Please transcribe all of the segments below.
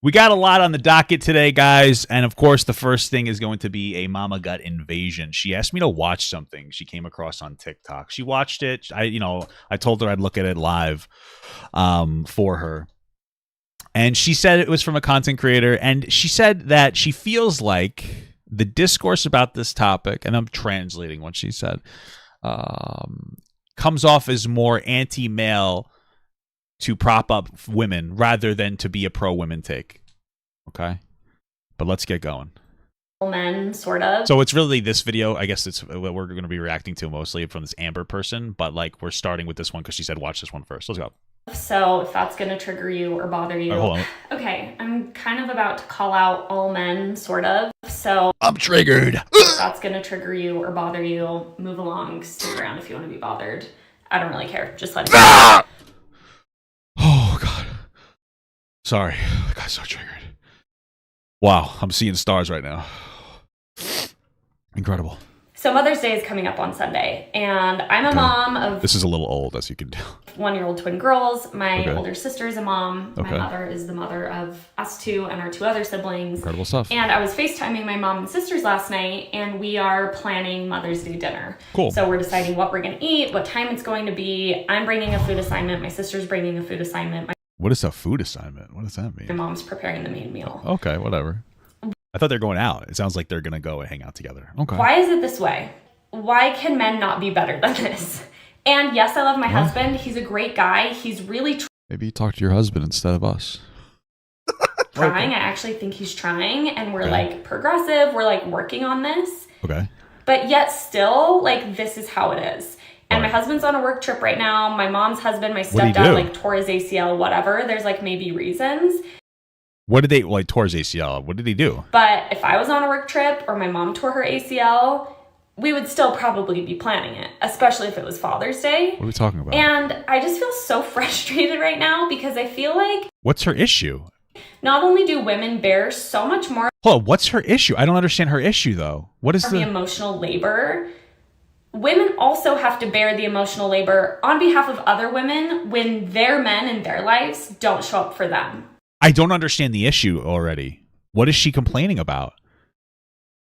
We got a lot on the docket today, guys. And of course, the first thing is going to be a mama gut invasion. She asked me to watch something she came across on TikTok. She watched it. I told her I'd look at it live for her. And she said it was from a content creator. And she said that she feels like the discourse about this topic, and I'm translating what she said, comes off as more anti-male to prop up women rather than to be a pro-women take. Okay? But let's get going. Men, sort of. So it's really this video. I guess it's what we're going to be reacting to mostly from this Amber person. But like we're starting with this one because she said watch this one first. Let's go. So if that's going to trigger you or bother you. Hold on. Okay, I'm kind of about to call out all men, sort of. So I'm triggered. If that's going to trigger you or bother you, move along. Stick around if you want to be bothered. I don't really care. Just let it go. Oh, God. Sorry. I got so triggered. Wow. I'm seeing stars right now. Incredible. So Mother's Day is coming up on Sunday, and I'm a mom of... This is a little old, as you can tell. 1-year-old twin girls. My older sister is a mom. Okay. My mother is the mother of us two and our 2 other siblings. Incredible stuff. And I was FaceTiming my mom and sisters last night, and we are planning Mother's Day dinner. Cool. So we're deciding what we're going to eat, what time it's going to be. I'm bringing a food assignment. My sister's bringing a food assignment. What is a food assignment? What does that mean? My mom's preparing the main meal. Okay, whatever. I thought they were going out. It sounds like they're going to go and hang out together. Okay. Why is it this way? Why can men not be better than this? And yes, I love my husband. He's a great guy. He's really Maybe you talk to your husband instead of us. trying. I actually think he's trying, and we're like progressive. We're like working on this. Okay. But yet still, like, this is how it is. And my husband's on a work trip right now. My mom's husband, my stepdad, like tore his ACL, whatever. There's like maybe reasons. What did they, like, tore his ACL? What did he do? But if I was on a work trip or my mom tore her ACL, we would still probably be planning it, especially if it was Father's Day. What are we talking about? And I just feel so frustrated right now because I feel like... What's her issue? Not only do women bear so much more... Hold on, what's her issue? I don't understand her issue, though. What is the emotional labor? Women also have to bear the emotional labor on behalf of other women when their men in their lives don't show up for them. I don't understand the issue already. What is she complaining about?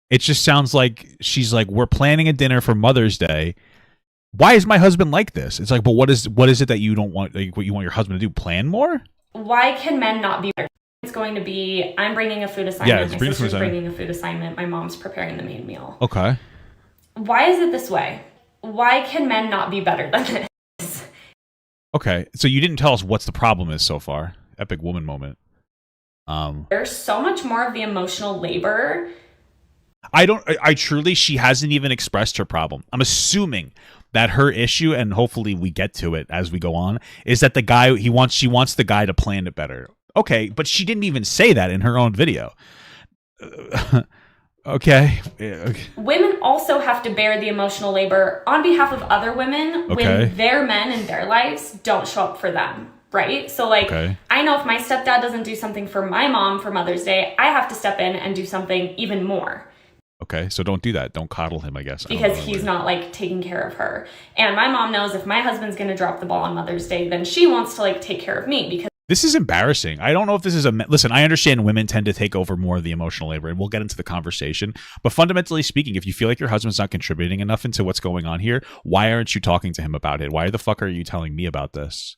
It just sounds like she's like, we're planning a dinner for Mother's Day. Why is my husband like this? It's like, but what is it that you don't want, like, what you want your husband to do? Plan more? Why can men not be better? It's going to be, I'm bringing a food assignment. Yeah, my sister's bringing a food assignment. My mom's preparing the main meal. Okay. Why is it this way? Why can men not be better than this? Okay, so you didn't tell us what's the problem is so far. Epic woman moment. There's so much more of the emotional labor. I truly, she hasn't even expressed her problem. I'm assuming that her issue, and hopefully we get to it as we go on, is that the guy, she wants the guy to plan it better. Okay, but she didn't even say that in her own video. Okay. Women also have to bear the emotional labor on behalf of other women when their men in their lives don't show up for them. Right? So, like, I know if my stepdad doesn't do something for my mom for Mother's Day, I have to step in and do something even more. Okay, so don't do that. Don't coddle him, I guess. Because he's not, like, taking care of her. And my mom knows if my husband's going to drop the ball on Mother's Day, then she wants to, like, take care of me because... This is embarrassing. I don't know if this is listen, I understand women tend to take over more of the emotional labor, and we'll get into the conversation. But fundamentally speaking, if you feel like your husband's not contributing enough into what's going on here, why aren't you talking to him about it? Why the fuck are you telling me about this?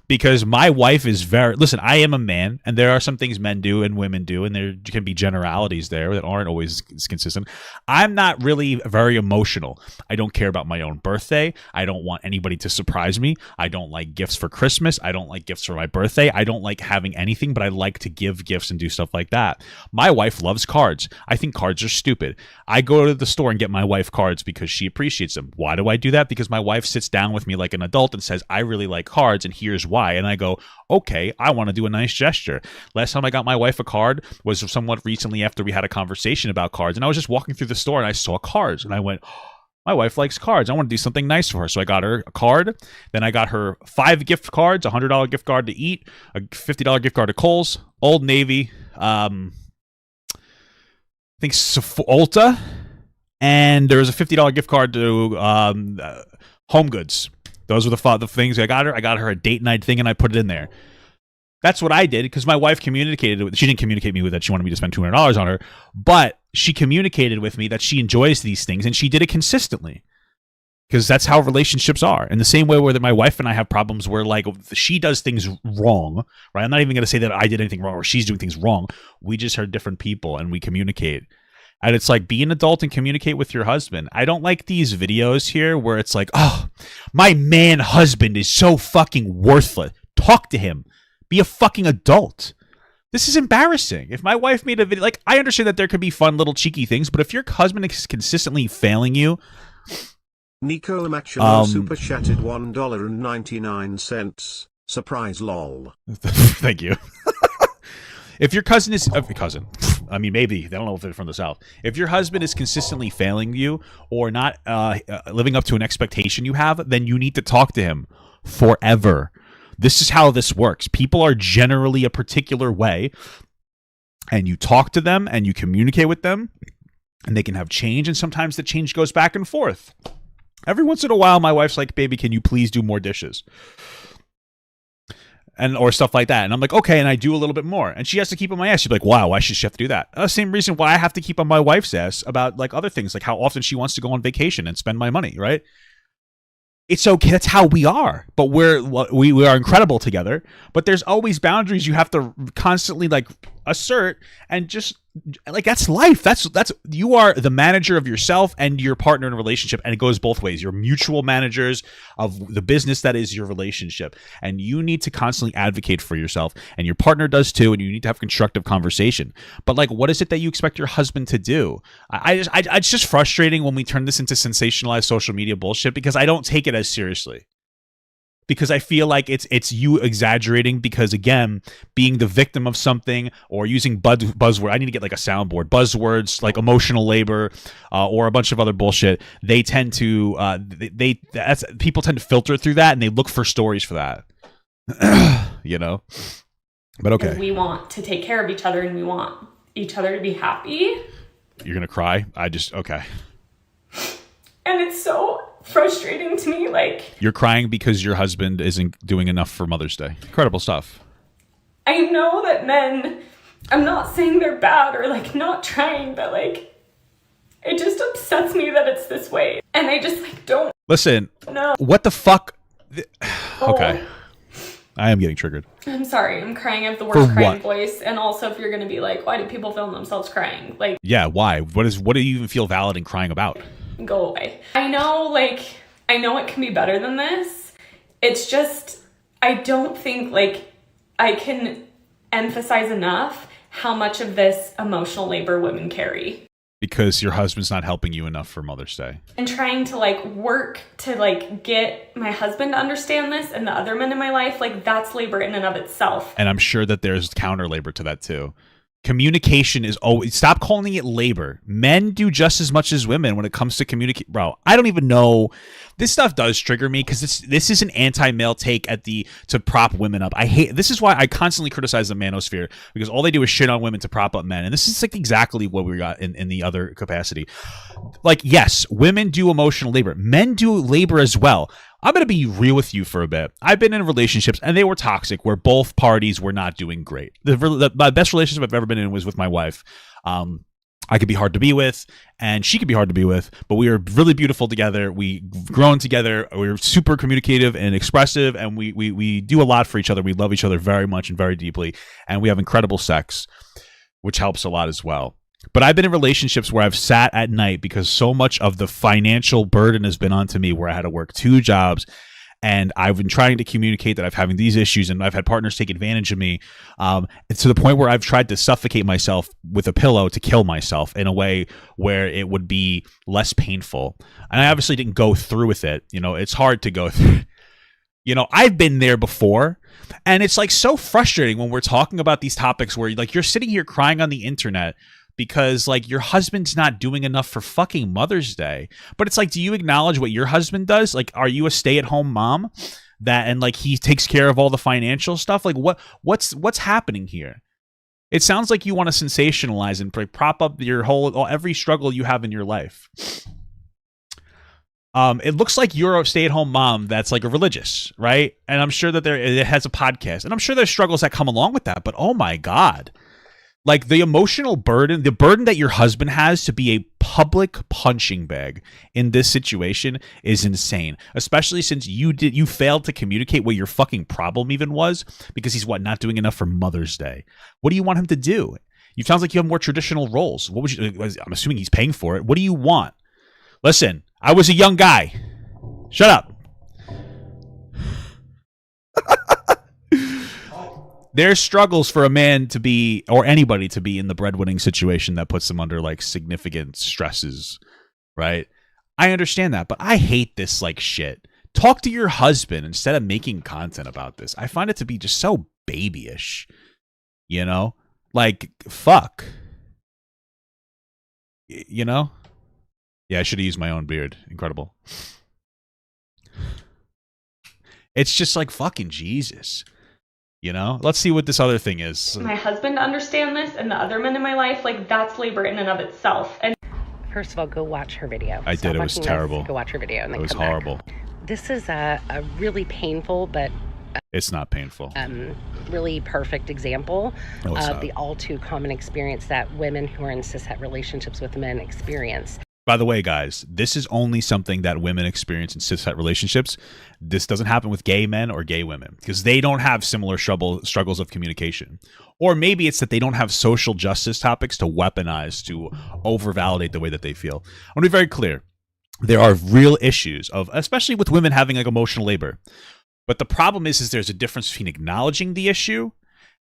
Because my wife is listen, I am a man, and there are some things men do and women do, and there can be generalities there that aren't always consistent. I'm not really very emotional. I don't care about my own birthday. I don't want anybody to surprise me. I don't like gifts for Christmas. I don't like gifts for my birthday. I don't like having anything, but I like to give gifts and do stuff like that. My wife loves cards. I think cards are stupid. I go to the store and get my wife cards because she appreciates them. Why do I do that? Because my wife sits down with me like an adult and says, I really like cards, and here's why. And I go, okay, I want to do a nice gesture. Last time I got my wife a card was somewhat recently after we had a conversation about cards, and I was just walking through the store and I saw cards and I went, oh, my wife likes cards. I want to do something nice for her. So I got her a card. Then I got her 5 gift cards, a $100 gift card to eat, a $50 gift card to Kohl's, Old Navy, I think Ulta, and there was a $50 gift card to Home Goods. Those were the things I got her. I got her a date night thing, and I put it in there. That's what I did because my wife communicated with. She didn't communicate me with that she wanted me to spend $200 on her, but she communicated with me that she enjoys these things, and she did it consistently. Because that's how relationships are. In the same way where my wife and I have problems where like she does things wrong, right? I'm not even going to say that I did anything wrong or she's doing things wrong. We just are different people and we communicate. And it's like, be an adult and communicate with your husband. I don't like these videos here where it's like, oh, my man husband is so fucking worthless. Talk to him. Be a fucking adult. This is embarrassing. If my wife made a video, like, I understand that there could be fun little cheeky things, but if your husband is consistently failing you, Nico Machado super chatted $1.99. Surprise lol. Thank you. If your cousin is I mean, maybe they don't know if they're from the South. If your husband is consistently failing you or not living up to an expectation you have, then you need to talk to him forever. This is how this works. People are generally a particular way, and you talk to them and you communicate with them, and they can have change, and sometimes the change goes back and forth. Every once in a while, my wife's like, baby, can you please do more dishes? Or stuff like that. And I'm like, okay, and I do a little bit more. And she has to keep on my ass. She's like, wow, why should she have to do that? Same reason why I have to keep on my wife's ass about like other things, like how often she wants to go on vacation and spend my money, right? It's okay. That's how we are. But we are incredible together. But there's always boundaries you have to constantly like assert, and just like that's life. That's you are the manager of yourself and your partner in a relationship, and it goes both ways. You're mutual managers of the business that is your relationship, and you need to constantly advocate for yourself, and your partner does too, and you need to have constructive conversation. But like, what is it that you expect your husband to do? It's just frustrating when we turn this into sensationalized social media bullshit, because I don't take it as seriously. Because I feel like it's you exaggerating, because again, being the victim of something or using buzzword, I need to get like a soundboard, buzzwords like emotional labor or a bunch of other bullshit. They tend to people tend to filter through that, and they look for stories for that. You know. But okay. We want to take care of each other, and we want each other to be happy. You're gonna cry? Okay. And it's so frustrating to me, like, you're crying because your husband isn't doing enough for Mother's Day. Incredible stuff. I know that men, I'm not saying they're bad or like not trying, but like it just upsets me that it's this way, and I just like don't listen. No. What the fuck? Okay. I am getting triggered. I'm sorry, I'm crying. I have the worst crying voice. And also, if you're gonna be like, why do people film themselves crying? Like, yeah, why? What do you even feel valid in crying about? Go away. I know it can be better than this. It's just, I don't think like I can emphasize enough how much of this emotional labor women carry. Because your husband's not helping you enough for Mother's Day. And trying to like work to like get my husband to understand this, and the other men in my life, like that's labor in and of itself. And I'm sure that there's counter labor to that too. Communication is always, stop calling it labor. Men do just as much as women when it comes to communicate. Bro, I don't even know. This stuff does trigger me because this is an anti-male take to prop women up. This is why I constantly criticize the manosphere, because all they do is shit on women to prop up men. And this is like exactly what we got in the other capacity. Like, yes, women do emotional labor. Men do labor as well. I'm going to be real with you for a bit. I've been in relationships, and they were toxic, where both parties were not doing great. My best relationship I've ever been in was with my wife. I could be hard to be with, and she could be hard to be with, but we were really beautiful together. We've grown together. We're super communicative and expressive, and we do a lot for each other. We love each other very much and very deeply, and we have incredible sex, which helps a lot as well. But I've been in relationships where I've sat at night because so much of the financial burden has been onto me, where I had to work 2 jobs, and I've been trying to communicate that I'm having these issues, and I've had partners take advantage of me, to the point where I've tried to suffocate myself with a pillow to kill myself in a way where it would be less painful. And I obviously didn't go through with it. You know, it's hard to go through. You know, I've been there before, and it's like so frustrating when we're talking about these topics where like you're sitting here crying on the internet because like your husband's not doing enough for fucking Mother's Day. But it's like, do you acknowledge what your husband does? Like, are you a stay-at-home mom and like he takes care of all the financial stuff? Like what's happening here? It sounds like you want to sensationalize and prop up your every struggle you have in your life. It looks like you're a stay-at-home mom that's like a religious, right? And I'm sure that it has a podcast, and I'm sure there's struggles that come along with that. But oh my God, like the emotional burden, the burden that your husband has to be a public punching bag in this situation is insane. Especially since you failed to communicate what your fucking problem even was, because he's not doing enough for Mother's Day. What do you want him to do? You sounds like you have more traditional roles. What would you? I'm assuming he's paying for it. What do you want? Listen, I was a young guy. Shut up. There's struggles for a man to be, or anybody to be, in the breadwinning situation that puts them under like significant stresses, right? I understand that, but I hate this like shit. Talk to your husband instead of making content about this. I find it to be just so babyish, you know? Like, fuck. You know? Yeah, I should have used my own beard. Incredible. It's just like fucking Jesus. You know? Let's see what this other thing is. My husband to understand this and the other men in my life, like that's labor in and of itself. And first of all, go watch her video. I did. It was terrible. Go watch her video and then it was come horrible. Back. This is a really painful, but it's not painful. Really perfect example of not. The all too common experience that women who are in cishet relationships with men experience. By the way, guys, this is only something that women experience in cishet relationships. This doesn't happen with gay men or gay women because they don't have similar struggles of communication. Or maybe it's that they don't have social justice topics to weaponize to over-validate the way that they feel. I want to be very clear. There are real issues of, especially with women having like emotional labor. But the problem is there's a difference between acknowledging the issue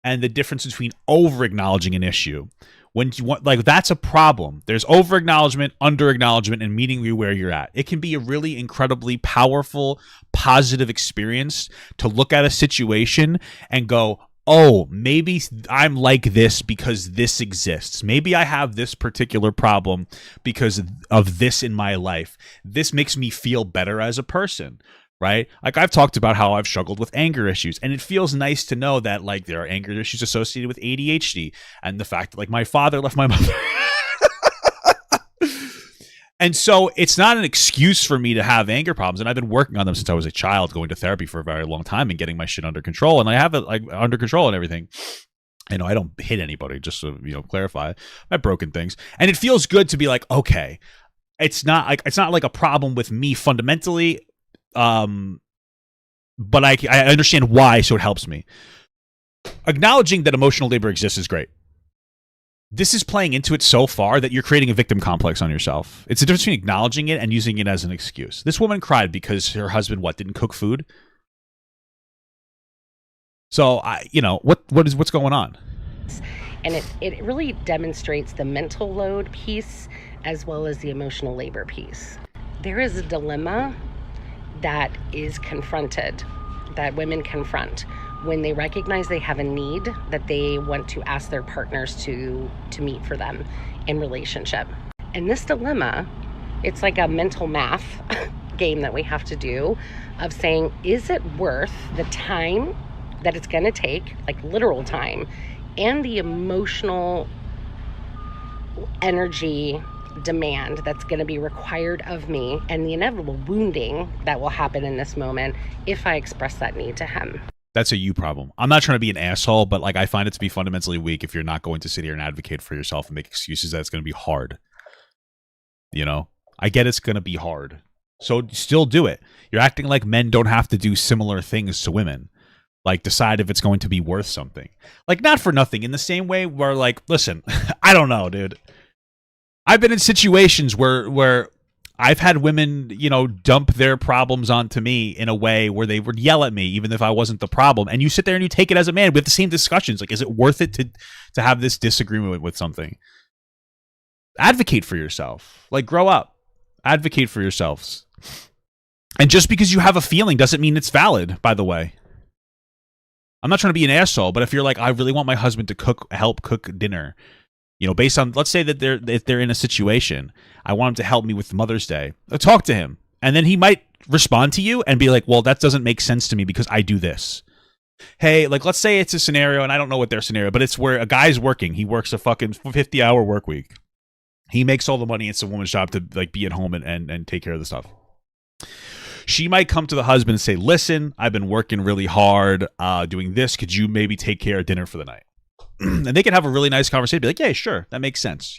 and the difference between over-acknowledging an issue. When you want, like, that's a problem. There's over-acknowledgement, under-acknowledgement, and meeting you where you're at. It can be a really incredibly powerful, positive experience to look at a situation and go, oh, maybe I'm like this because this exists. Maybe I have this particular problem because of this in my life. This makes me feel better as a person. Right? Like I've talked about how I've struggled with anger issues, and it feels nice to know that like there are anger issues associated with ADHD and the fact that like my father left my mother. And so it's not an excuse for me to have anger problems, and I've been working on them since I was a child, going to therapy for a very long time and getting my shit under control, and I have it like under control and everything. You know, I don't hit anybody, just to, you know, clarify. I've broken things, and it feels good to be like, okay, it's not like a problem with me fundamentally. But I understand why, so it helps me. Acknowledging that emotional labor exists is great. This is playing into it so far that you're creating a victim complex on yourself. It's the difference between acknowledging it and using it as an excuse. This woman cried because her husband, didn't cook food? So, what's going on? And it really demonstrates the mental load piece as well as the emotional labor piece. There is a dilemma that is confronted, that women confront when they recognize they have a need that they want to ask their partners to meet for them in relationship. And this dilemma, it's like a mental math game that we have to do of saying, is it worth the time that it's going to take, like literal time, and the emotional energy demand that's going to be required of me and the inevitable wounding that will happen in this moment if I express that need to him. That's a you problem. I'm not trying to be an asshole, but like I find it to be fundamentally weak if you're not going to sit here and advocate for yourself and make excuses that it's going to be hard. You know, I get it's going to be hard. So still do it. You're acting like men don't have to do similar things to women. Like decide if it's going to be worth something. Like not for nothing. In the same way where like, listen, I don't know, dude. I've been in situations where I've had women, you know, dump their problems onto me in a way where they would yell at me even if I wasn't the problem. And you sit there and you take it as a man. We have the same discussions. Like, is it worth it to have this disagreement with something? Advocate for yourself. Like, grow up. Advocate for yourselves. And just because you have a feeling doesn't mean it's valid, by the way. I'm not trying to be an asshole, but if you're like, I really want my husband to help cook dinner, you know, based on, let's say that they're in a situation, I want him to help me with Mother's Day. Talk to him. And then he might respond to you and be like, well, that doesn't make sense to me because I do this. Hey, like, let's say it's a scenario, and I don't know what their scenario, but it's where a guy's working. He works a fucking 50-hour work week. He makes all the money. It's a woman's job to, like, be at home and take care of the stuff. She might come to the husband and say, listen, I've been working really hard doing this. Could you maybe take care of dinner for the night? And they can have a really nice conversation. Be like, yeah, sure. That makes sense.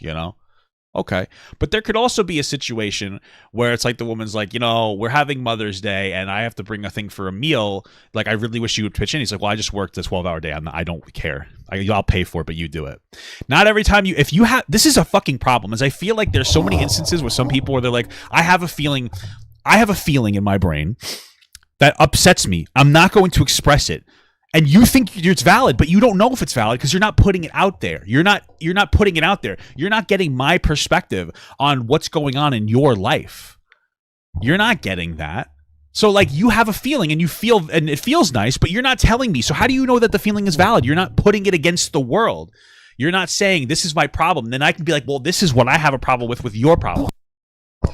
Okay. But there could also be a situation where it's like the woman's like, we're having Mother's Day and I have to bring a thing for a meal. Like, I really wish you would pitch in. He's like, well, I just worked a 12-hour day. I don't care. I'll pay for it, but you do it. Not every time this is a fucking problem, is I feel like there's so many instances with some people where they're like, I have a feeling in my brain that upsets me. I'm not going to express it. And you think it's valid, but you don't know if it's valid because you're not putting it out there. You're not putting it out there. You're not getting my perspective on what's going on in your life. You're not getting that. So like, you have a feeling and it feels nice, but you're not telling me. So how do you know that the feeling is valid? You're not putting it against the world. You're not saying this is my problem. Then I can be like, well, this is what I have a problem with your problem.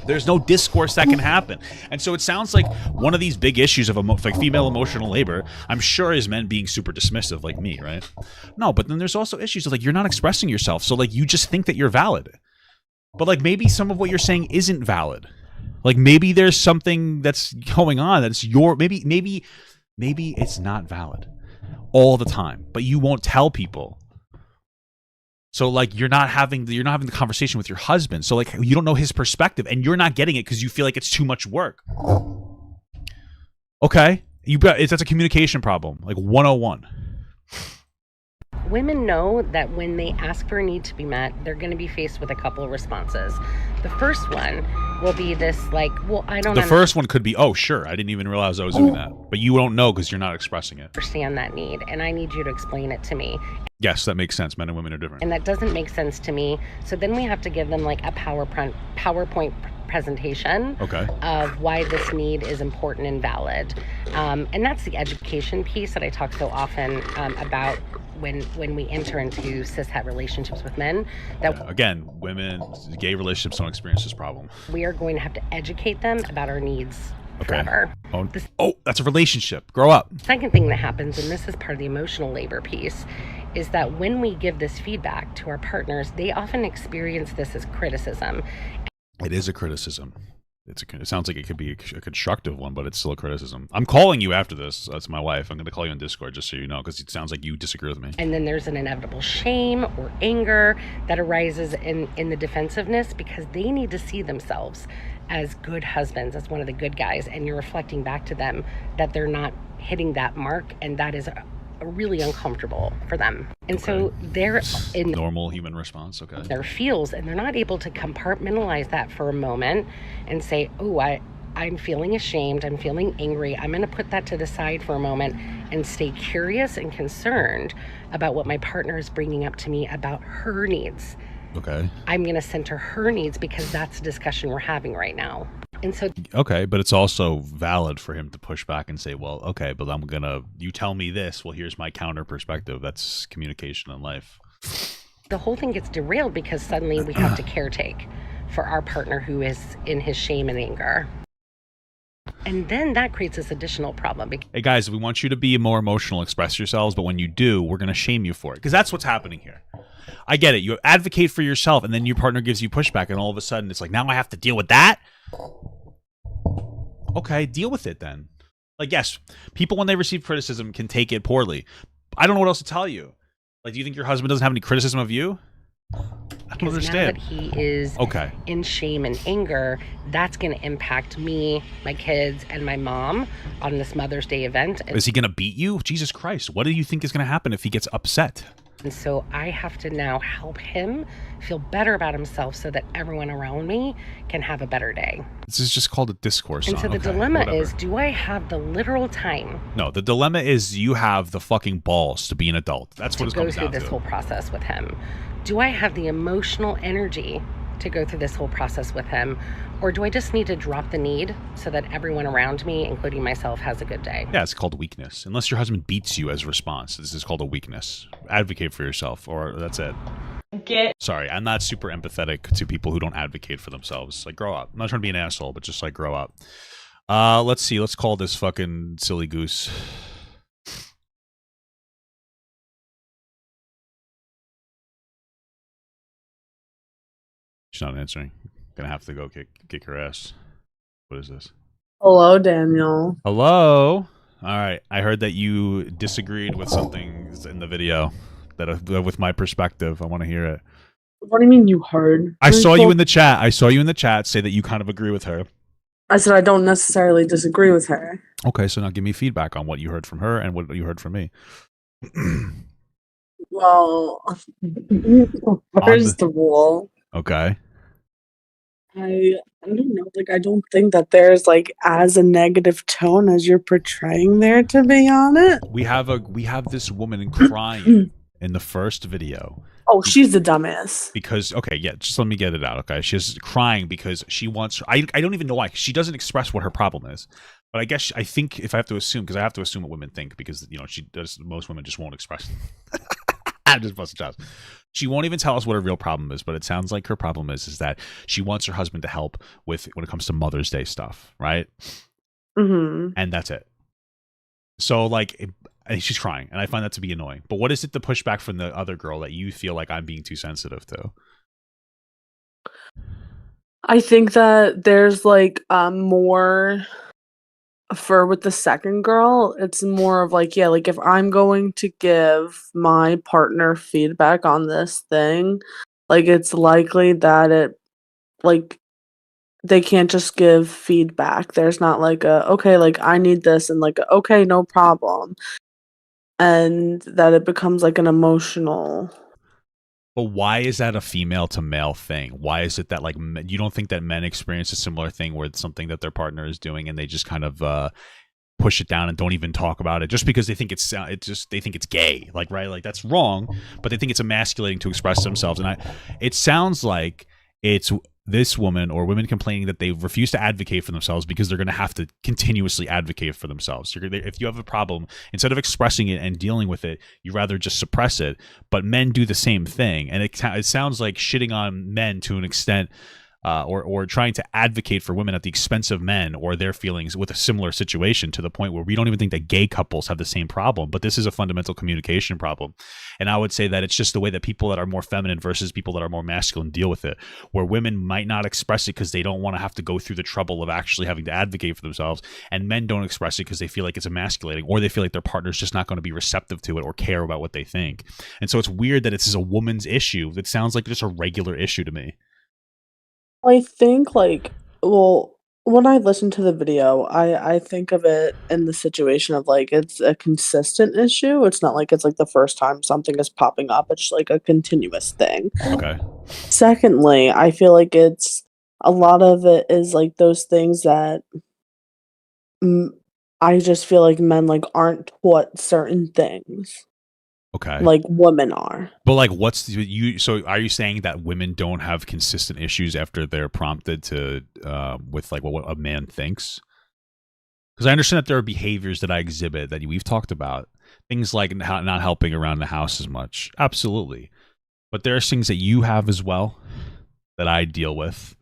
There's no discourse that can happen. And so it sounds like one of these big issues of like female emotional labor, I'm sure, is men being super dismissive like me, right? No, but then there's also issues of like, you're not expressing yourself. So like, you just think that you're valid. But like, maybe some of what you're saying isn't valid. Like, maybe there's something that's going on that's maybe it's not valid all the time, but you won't tell people. So like, you're not having the conversation with your husband. So like, you don't know his perspective and you're not getting it because you feel like it's too much work. Okay. That's a communication problem. Like 101. Women know that when they ask for a need to be met, they're going to be faced with a couple of responses. The first one will be this like, well, I don't The first one could be, oh, sure, I didn't even realize I was doing that. But you don't know because you're not expressing it. Understand that need, and I need you to explain it to me. Yes, that makes sense. Men and women are different. And that doesn't make sense to me. So then we have to give them like a PowerPoint presentation of why this need is important and valid. And that's the education piece that I talk so often about when we enter into cis-het relationships with men. That again, women, gay relationships don't experience this problem. We are going to have to educate them about our needs forever. Oh, that's a relationship. Grow up. Second thing that happens, and this is part of the emotional labor piece, is that when we give this feedback to our partners, they often experience this as criticism. It is a criticism. It sounds like it could be a constructive one, but it's still a criticism. I'm calling you after this. That's my wife. I'm going to call you on Discord just so you know, because it sounds like you disagree with me. And then there's an inevitable shame or anger that arises in the defensiveness because they need to see themselves as good husbands, as one of the good guys, and you're reflecting back to them that they're not hitting that mark, and that is really uncomfortable for them. And so they're in normal human response. Their feels, and they're not able to compartmentalize that for a moment and say, oh, I'm feeling ashamed, I'm feeling angry, I'm going to put that to the side for a moment and stay curious and concerned about what my partner is bringing up to me about her needs. I'm going to center her needs because that's the discussion we're having right now. And so but it's also valid for him to push back and say, well, okay, but you tell me this, well, here's my counter perspective. That's communication in life. The whole thing gets derailed because suddenly we have to caretake for our partner who is in his shame and anger. And then that creates this additional problem. Hey guys, we want you to be more emotional, express yourselves, but when you do, we're going to shame you for it. Because that's what's happening here. I get it. You advocate for yourself, and then your partner gives you pushback, and all of a sudden it's like, now I have to deal with that? Okay, deal with it then. Like, yes, people when they receive criticism can take it poorly. I don't know what else to tell you. Like, do you think your husband doesn't have any criticism of you? I don't understand. Now that he is in shame and anger, that's going to impact me, my kids, and my mom on this Mother's Day event. Is he going to beat you? Jesus Christ. What do you think is going to happen if he gets upset? And so I have to now help him feel better about himself so that everyone around me can have a better day. This is just called a discourse. And so the dilemma is, do I have the literal time? No, the dilemma is you have the fucking balls to be an adult. That's what it comes down to. To go through this whole process with him. Do I have the emotional energy to go through this whole process with him? Or do I just need to drop the need so that everyone around me, including myself, has a good day? Yeah, it's called weakness. Unless your husband beats you as a response, this is called a weakness. Advocate for yourself, or that's it. Sorry, I'm not super empathetic to people who don't advocate for themselves. Like, grow up. I'm not trying to be an asshole, but just like grow up. Let's see. Let's call this fucking silly goose. She's not answering. Gonna have to go kick her ass. What is this? Hello, Daniel. Hello. All right. I heard that you disagreed with something in the video with my perspective. I want to hear it. What do you mean you heard? I saw you in the chat. I saw you in the chat say that you kind of agree with her. I said I don't necessarily disagree with her. Okay, so now give me feedback on what you heard from her and what you heard from me. Well, first of all, okay. I don't know. Like, I don't think that there's like as a negative tone as you're portraying there. To be honest, we have this woman crying in the first video. Oh, she's the dumbass. Because okay, yeah, just let me get it out. Okay, she's crying because she wants. I don't even know why. She doesn't express what her problem is. But I think if I have to assume, because I have to assume what women think, because she does. Most women just won't express. I'm just busting chops. She won't even tell us what her real problem is, but it sounds like her problem is that she wants her husband to help with when it comes to Mother's Day stuff, right? Mm-hmm. And that's it. So she's crying, and I find that to be annoying. But what is it the pushback from the other girl that you feel like I'm being too sensitive to? I think that there's like more with the second girl, it's more of like, yeah, like if I'm going to give my partner feedback on this thing, like it's likely that they can't just give feedback. There's not like okay, like I need this, and like okay, no problem. And that it becomes like an emotional. But why is that a female to male thing? Why is it that you don't think that men experience a similar thing where it's something that their partner is doing and they just kind of push it down and don't even talk about it just because they think they think it's gay, right? Like that's wrong, but they think it's emasculating to express themselves. And it sounds like it's this woman or women complaining that they refuse to advocate for themselves because they're going to have to continuously advocate for themselves. If you have a problem, instead of expressing it and dealing with it, you rather just suppress it. But men do the same thing. And it sounds like shitting on men to an extent, or trying to advocate for women at the expense of men or their feelings with a similar situation, to the point where we don't even think that gay couples have the same problem. But this is a fundamental communication problem. And I would say that it's just the way that people that are more feminine versus people that are more masculine deal with it, where women might not express it because they don't want to have to go through the trouble of actually having to advocate for themselves, and men don't express it because they feel like it's emasculating, or they feel like their partner's just not going to be receptive to it or care about what they think. And so it's weird that it's a woman's issue that sounds like just a regular issue to me. I think when I listen to the video, I think of it in the situation of like it's a consistent issue. It's not like it's like the first time something is popping up. It's like a continuous thing. Okay. Secondly, I feel like it's a lot of it is like those things that I just feel like men aren't taught certain things. Okay. Like women are. But so are you saying that women don't have consistent issues after they're prompted to with what a man thinks? Because I understand that there are behaviors that I exhibit that we've talked about. Things like not helping around the house as much. Absolutely. But there are things that you have as well that I deal with,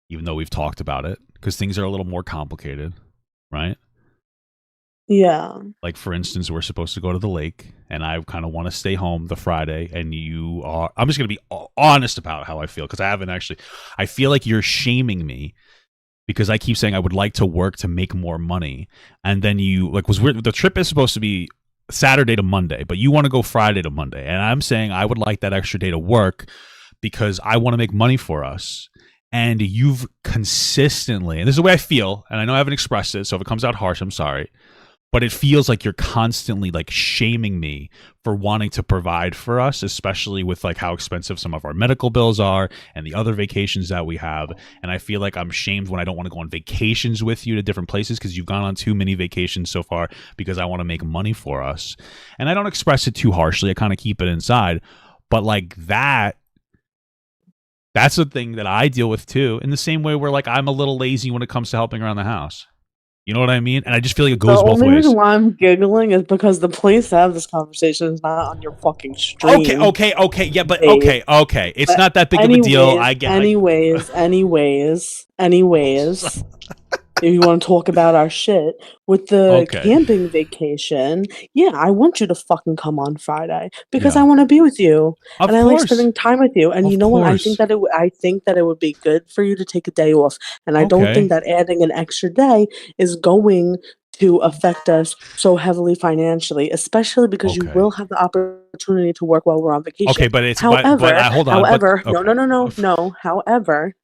even though we've talked about it, because things are a little more complicated, right? Yeah. Like, for instance, we're supposed to go to the lake, and I kind of want to stay home the Friday, and I'm just going to be honest about how I feel, because I feel like you're shaming me because I keep saying I would like to work to make more money. And then the trip is supposed to be Saturday to Monday, but you want to go Friday to Monday. And I'm saying I would like that extra day to work because I want to make money for us. And you've consistently, and this is the way I feel, and I know I haven't expressed it, so if it comes out harsh, I'm sorry. But it feels like you're constantly shaming me for wanting to provide for us, especially with how expensive some of our medical bills are and the other vacations that we have. And I feel like I'm shamed when I don't want to go on vacations with you to different places because you've gone on too many vacations so far because I want to make money for us. And I don't express it too harshly. I kind of keep it inside. But that's the thing that I deal with too, in the same way where I'm a little lazy when it comes to helping around the house. You know what I mean? And I just feel like it goes both ways. The only reason why I'm giggling is because the place to have this conversation is not on your fucking stream. Okay. Yeah, but okay. It's not that big of a deal. I get. Anyways. If you want to talk about our shit with the Okay. camping vacation, yeah, I want you to fucking come on Friday because Yeah. I want to be with you Of and I like course. spending time with you. And Of you know what? I course. think that it would be good for you to take a day off. And I don't Okay. think that adding an extra day is going to affect us so heavily financially, especially because you Okay. will have the opportunity to work while we're on vacation. Okay, but it's However, hold on. however, but, okay. no. However,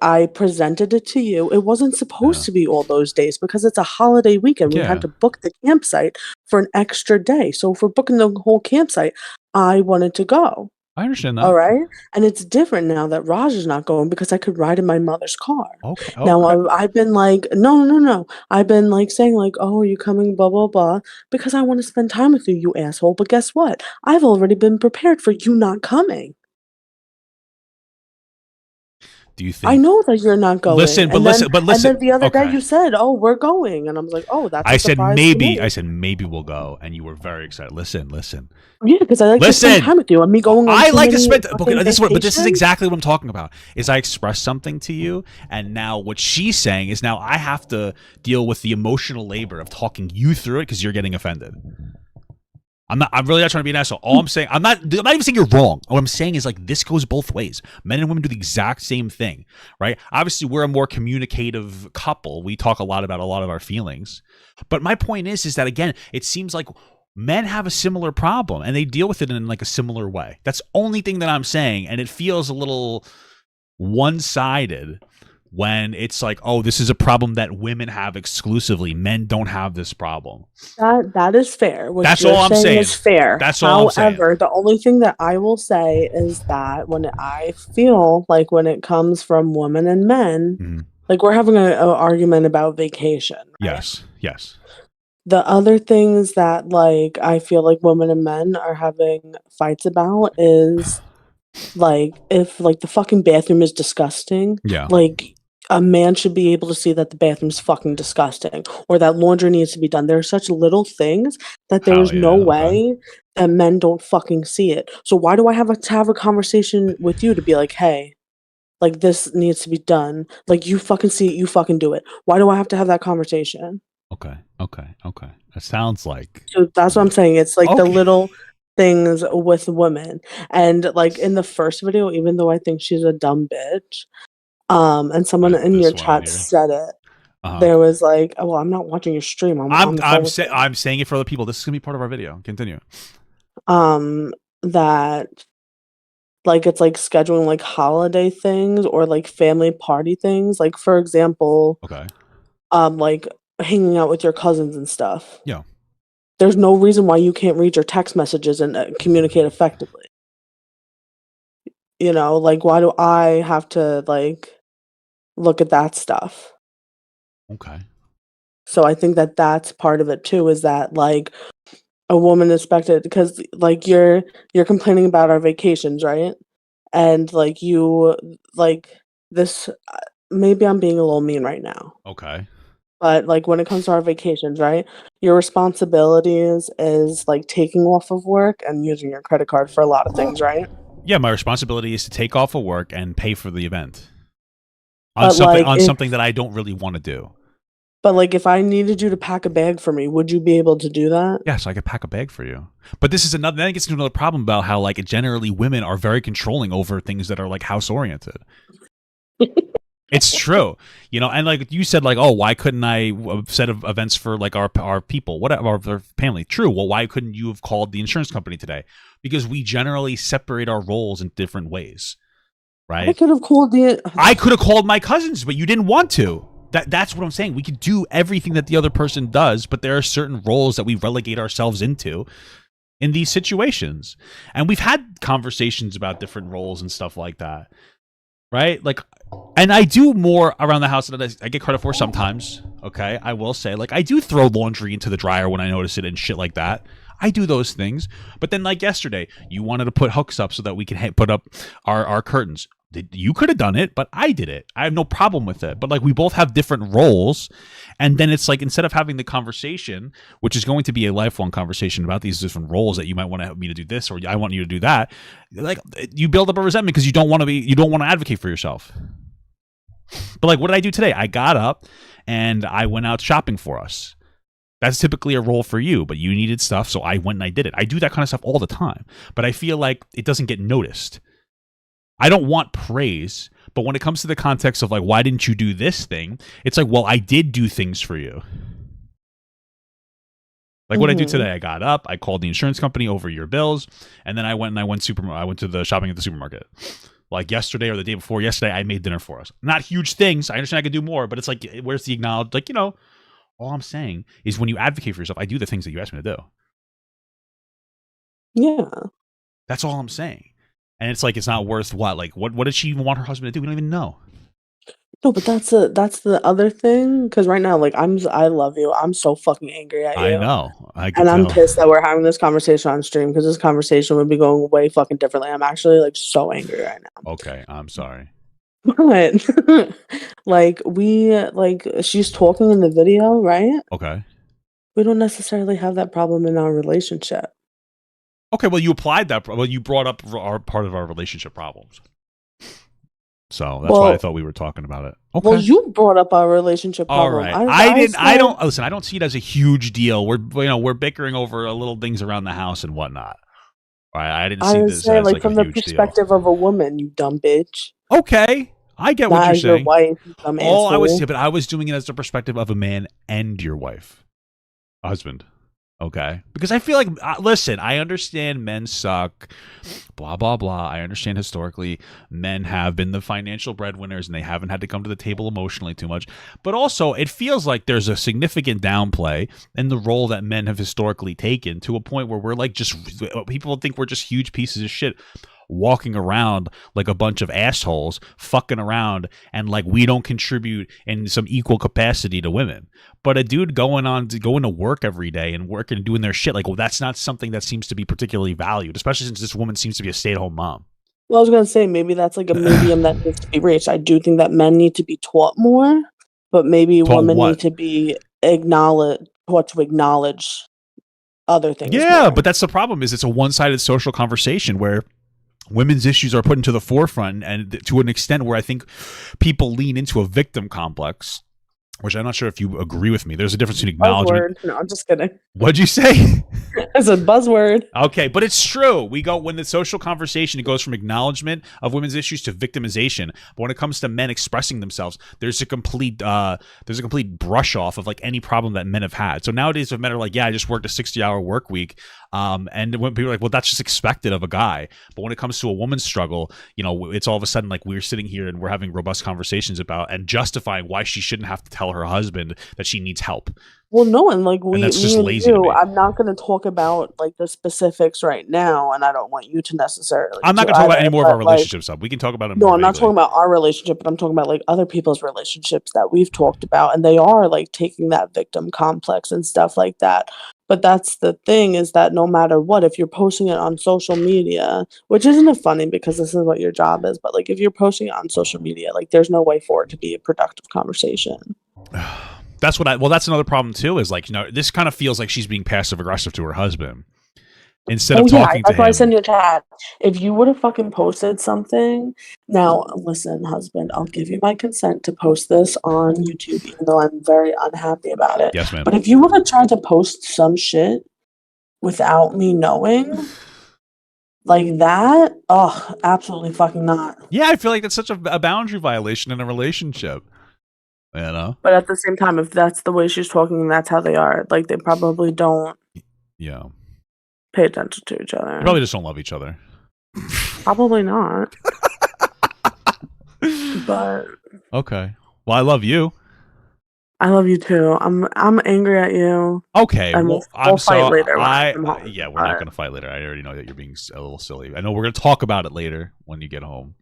I presented it to you. It wasn't supposed to be all those days because it's a holiday weekend. We Yeah. had to book the campsite for an extra day. So if we're booking the whole campsite, I wanted to go. I understand that. All right. And it's different now that Raj is not going because I could ride in my mother's car. Okay. Now I've been like, no. I've been like saying like, oh, are you coming? Blah, blah, blah. Because I want to spend time with you, you asshole. But guess what? I've already been prepared for you not coming. Do you think? I know that you're not going. Listen. And then the other day you said, "Oh, we're going," and I was like, "Oh, that's." I said maybe. I said maybe we'll go, and you were very excited. Listen. Yeah, because I like to spend time with you. And me going. I like to spend. Okay, but this is exactly what I'm talking about. Is I expressed something to you, and now what she's saying is now I have to deal with the emotional labor of talking you through it because you're getting offended. I'm really not trying to be an asshole. All I'm saying, I'm not even saying you're wrong. What I'm saying is like this goes both ways. Men and women do the exact same thing, right? Obviously, we're a more communicative couple. We talk a lot about a lot of our feelings. But my point is that again, it seems like men have a similar problem and they deal with it in like a similar way. That's the only thing that I'm saying, and it feels a little one-sided when it's like, oh, this is a problem that women have exclusively. Men don't have this problem. That is fair. What That's you're all I'm saying. Is fair. That's all I'm saying. However, the only thing that I will say is that when I feel like when it comes from women and men, like we're having an argument about vacation. Right? Yes. The other things that like I feel like women and men are having fights about is like if like the fucking bathroom is disgusting. Yeah. Like a man should be able to see that the bathroom's fucking disgusting or that laundry needs to be done. There are such little things that there is no way that men don't fucking see it. So why do I have to have a conversation with you to be like, hey, like this needs to be done. Like you fucking see it, you fucking do it. Why do I have to have that conversation? Okay. That sounds like. So that's what I'm saying. It's like the little things with women. And like in the first video, even though I think she's a dumb bitch, and someone in your chat said it. There was like, oh, well, I'm not watching your stream. I'm saying it for other people. This is gonna be part of our video. Continue. That like it's like scheduling like holiday things or like family party things. Like for example, like hanging out with your cousins and stuff. Yeah. There's no reason why you can't read your text messages and communicate effectively. You know, like why do I have to like look at that stuff? Okay. So I think that that's part of it too, is that like a woman expected, because like you're complaining about our vacations, right? And like you like this, maybe I'm being a little mean right now. Okay. But like when it comes to our vacations, right? Your responsibilities is like taking off of work and using your credit card for a lot of things, right? Yeah, my responsibility is to take off of work and pay for the event on something that I don't really want to do. But like if I needed you to pack a bag for me, would you be able to do that? Yes, I could pack a bag for you. But this is another. Then it gets into another problem about how like generally women are very controlling over things that are like house oriented. It's true, you know, and like you said, like, oh, why couldn't I set of events for like our people, whatever, our family? True. Well, why couldn't you have called the insurance company today? Because we generally separate our roles in different ways, right? I could have called my cousins, but you didn't want to. That's what I'm saying. We could do everything that the other person does, but there are certain roles that we relegate ourselves into in these situations, and we've had conversations about different roles and stuff like that. Right? Like, and I do more around the house than I get credit for sometimes. Okay. I will say, like, I do throw laundry into the dryer when I notice it and shit like that. I do those things. But then, like yesterday, you wanted to put hooks up so that we can put up our curtains. You could have done it, but I did it. I have no problem with it. But like, we both have different roles. And then it's like, instead of having the conversation, which is going to be a lifelong conversation about these different roles that you might want to help me to do this, or I want you to do that, like you build up a resentment because you don't want to advocate for yourself. But like, what did I do today? I got up and I went out shopping for us. That's typically a role for you, but you needed stuff, so I went and I did it. I do that kind of stuff all the time, but I feel like it doesn't get noticed. I don't want praise, but when it comes to the context of like, why didn't you do this thing? It's like, well, I did do things for you. Like what I do today, I got up, I called the insurance company over your bills, and then I went to the shopping at the supermarket. Like yesterday or the day before yesterday, I made dinner for us. Not huge things. I understand I could do more, but it's like, where's the acknowledge? Like, all I'm saying is when you advocate for yourself, I do the things that you ask me to do. Yeah. That's all I'm saying. And it's like, it's not worth what? Like, what did she even want her husband to do? We don't even know. No, but that's the other thing. Because right now, like, I love you. I'm so fucking angry at you. I know. And I'm pissed that we're having this conversation on stream because this conversation would be going way fucking differently. I'm actually like so angry right now. Okay, I'm sorry. But like she's talking in the video, right? Okay. We don't necessarily have that problem in our relationship. Okay, well, you applied that. Well, you brought up our part of our relationship problems. So that's why I thought we were talking about it. Okay. Well, you brought up our relationship problem. All right. I don't listen. I don't see it as a huge deal. We're bickering over little things around the house and whatnot. All right. I didn't see this as like from a the huge perspective deal. of a woman, you dumb bitch. Okay, I get what Not you're as saying. your wife, you dumb asshole. But I was doing it as the perspective of a man and your wife, a husband. Okay, because I feel like, listen, I understand men suck, blah, blah, blah. I understand historically men have been the financial breadwinners and they haven't had to come to the table emotionally too much. But also, it feels like there's a significant downplay in the role that men have historically taken to a point where we're like people think we're just huge pieces of shit walking around like a bunch of assholes, fucking around, and like we don't contribute in some equal capacity to women. But a dude going to work every day and working and doing their shit, like, well, that's not something that seems to be particularly valued, especially since this woman seems to be a stay-at-home mom. Well, I was gonna say maybe that's like a medium that needs to be reached. I do think that men need to be taught more, but maybe women need to be taught to acknowledge other things. Yeah, more. but that's the problem. Is it's a one-sided social conversation where women's issues are put into the forefront, and to an extent where I think people lean into a victim complex, which I'm not sure if you agree with me. There's a difference between acknowledgement. Buzzword. No, I'm just kidding. What'd you say? It's a buzzword. Okay, but it's true. When the social conversation, it goes from acknowledgement of women's issues to victimization. But when it comes to men expressing themselves, there's a complete brush off of like any problem that men have had. So nowadays, if men are like, yeah, I just worked a 60-hour work week, and when people are like, well, that's just expected of a guy. But when it comes to a woman's struggle, it's all of a sudden like we're sitting here and we're having robust conversations about and justifying why she shouldn't have to tell her husband that she needs help. Well, no, and like that's just lazy to me. I'm not going to talk about like the specifics right now, and I don't want you to necessarily. I'm not going to talk about any more of our relationship stuff. We can talk about it more. No, I'm not talking about our relationship, but I'm talking about like other people's relationships that we've talked about, and they are like taking that victim complex and stuff like that. But that's the thing, is that no matter what, if you're posting it on social media, which isn't funny because this is what your job is, but like if you're posting it on social media, like there's no way for it to be a productive conversation. That's another problem too, is like, this kind of feels like she's being passive aggressive to her husband instead of talking to him. That's why I send you a chat. If you would have fucking posted something, now listen, husband, I'll give you my consent to post this on YouTube, even though I'm very unhappy about it. Yes, ma'am. But if you would have tried to post some shit without me knowing, like that, absolutely fucking not. Yeah, I feel like that's such a boundary violation in a relationship. But at the same time, if that's the way she's talking and that's how they are, like they probably don't pay attention to each other. They probably just don't love each other. Probably not. But okay. Well, I love you. I love you too. I'm angry at you. Okay. And we'll fight later. we're not going to fight later. I already know that you're being a little silly. I know we're going to talk about it later when you get home.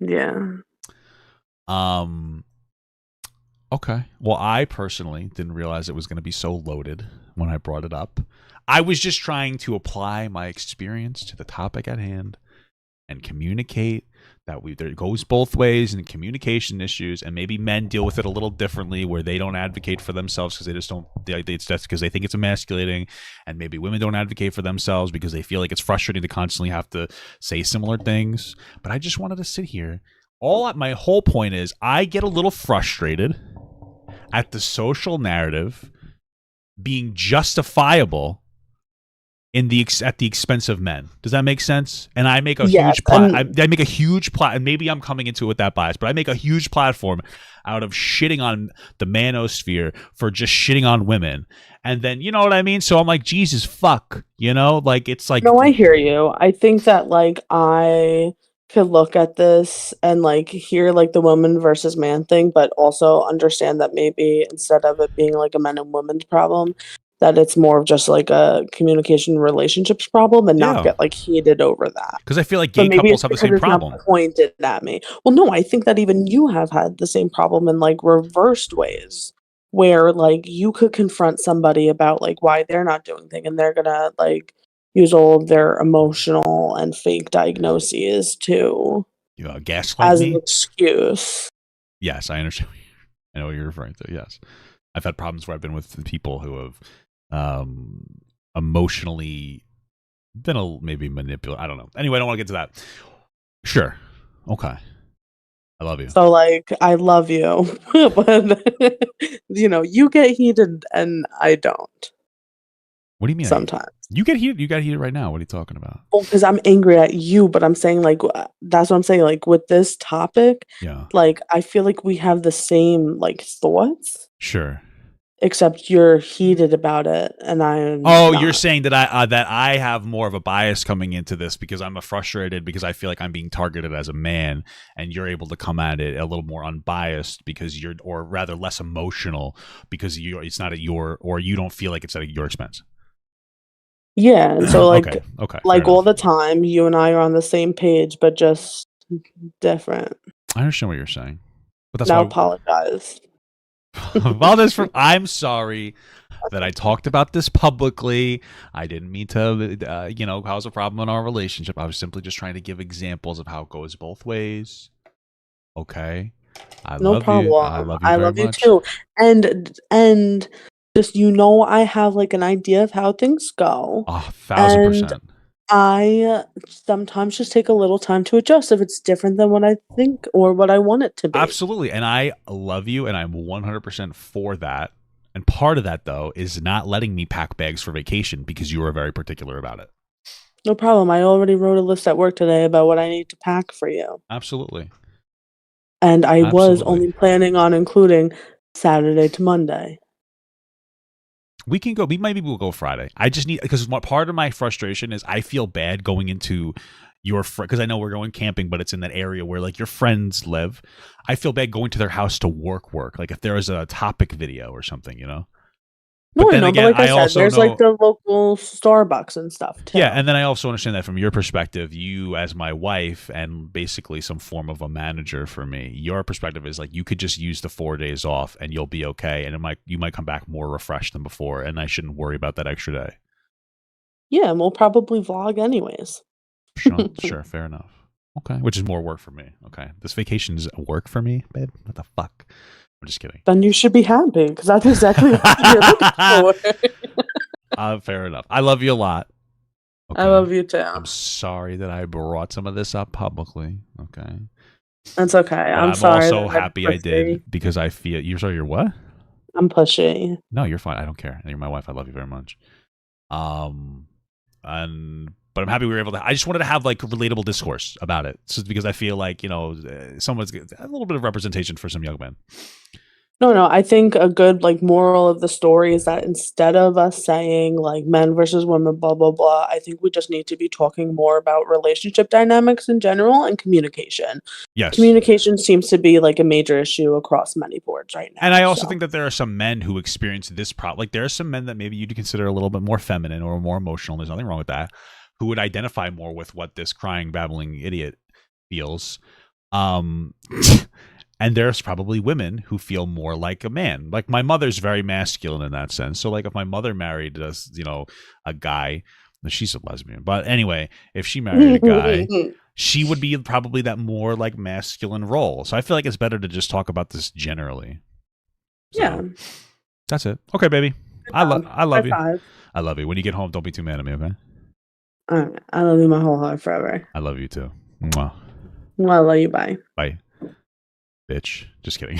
Yeah. Okay. Well, I personally didn't realize it was going to be so loaded when I brought it up. I was just trying to apply my experience to the topic at hand and communicate that there goes both ways in communication issues, and maybe men deal with it a little differently where they don't advocate for themselves because they just don't, it's just because they think it's emasculating, and maybe women don't advocate for themselves because they feel like it's frustrating to constantly have to say similar things. But I just wanted to sit here My whole point is I get a little frustrated at the social narrative being justifiable at the expense of men. Does that make sense? And I make a huge I make a huge and maybe I'm coming into it with that bias, but I make a huge platform out of shitting on the manosphere for just shitting on women. And then, you know what I mean? So I'm like, Jesus, fuck. You know? Like, it's like... No, I hear you. I think that, like, I could look at this and, like, hear, like, the woman versus man thing, but also understand that maybe instead of it being, like, a men and women's problem, that it's more of just, like, a communication relationships problem and not get, like, heated over that. Because I feel like gay couples have the same problem. It's not pointed at me. Well, no, I think that even you have had the same problem in, like, reversed ways. Where, like, you could confront somebody about, like, why they're not doing things, and they're gonna, like, use all of their emotional and fake diagnoses to gaslight as me? an excuse. Yes, I understand. I know what you're referring to. Yes. I've had problems where I've been with people who have emotionally been maybe manipulated. I don't know. Anyway, I don't want to get to that. Sure. Okay. I love you. So, like, I love you, but, you know, you get heated and I don't. What do you mean? Sometimes. You get heated? You got heated right now. What are you talking about? Well, because I'm angry at you, but I'm saying, like, that's what I'm saying. Like, with this topic, like, I feel like we have the same, like, thoughts. Sure. Except you're heated about it, and I'm not. You're saying that I have more of a bias coming into this because I'm frustrated because I feel like I'm being targeted as a man, and you're able to come at it a little more unbiased because or rather less emotional because it's not at your, or you don't feel like it's at your expense. Yeah, and so like okay, like all the time, you and I are on the same page, but just different. I understand what you're saying, but that's now why apologize. I'm sorry that I talked about this publicly. I didn't mean to, cause a problem in our relationship. I was simply just trying to give examples of how it goes both ways. Okay, no problem. I love you. I love you too. And just I have like an idea of how things go. 1,000%. I sometimes just take a little time to adjust if it's different than what I think or what I want it to be. Absolutely. And I love you and I'm 100% for that. And part of that, though, is not letting me pack bags for vacation because you were very particular about it. No problem. I already wrote a list at work today about what I need to pack for you. Absolutely. And I was only planning on including Saturday to Monday. We can go. Maybe we'll go Friday. I just need, because part of my frustration is I feel bad going into your because I know we're going camping, but it's in that area where like your friends live. I feel bad going to their house to work. Like if there was a topic video or something, No, but then again, but like I said, there's like the local Starbucks and stuff too. Yeah, and then I also understand that from your perspective, you as my wife and basically some form of a manager for me, your perspective is like you could just use the 4 days off and you'll be okay, and you might come back more refreshed than before, and I shouldn't worry about that extra day. Yeah, and we'll probably vlog anyways. Sure, fair enough. Okay, which is more work for me. Okay, this vacation is work for me, babe. What the fuck? I'm just kidding. Then you should be happy because that's exactly what you're looking for. Fair enough. I love you a lot. Okay. I love you too. I'm sorry that I brought some of this up publicly. Okay. That's okay. I'm sorry. I'm also happy I did because I feel you're sorry. You're what? I'm pushy. No, you're fine. I don't care. You're my wife. I love you very much. But I'm happy we were able to. I just wanted to have like relatable discourse about it, just because I feel like someone's a little bit of representation for some young men. No. I think a good like moral of the story is that instead of us saying like men versus women, blah blah blah, I think we just need to be talking more about relationship dynamics in general and communication. Yes, communication seems to be like a major issue across many boards right now. And I also think that there are some men who experience this problem. Like there are some men that maybe you'd consider a little bit more feminine or more emotional. There's nothing wrong with that. Who would identify more with what this crying, babbling idiot feels. And there's probably women who feel more like a man. Like my mother's very masculine in that sense. So like if my mother married a guy, she's a lesbian. But anyway, if she married a guy, she would be probably that more like masculine role. So I feel like it's better to just talk about this generally. So, yeah. That's it. Okay, baby. I love you. Five. I love you. When you get home, don't be too mad at me, okay? All right. I love you my whole heart forever. I love you too. Mwah. Well, I love you. Bye. Bye. bitch. Just kidding.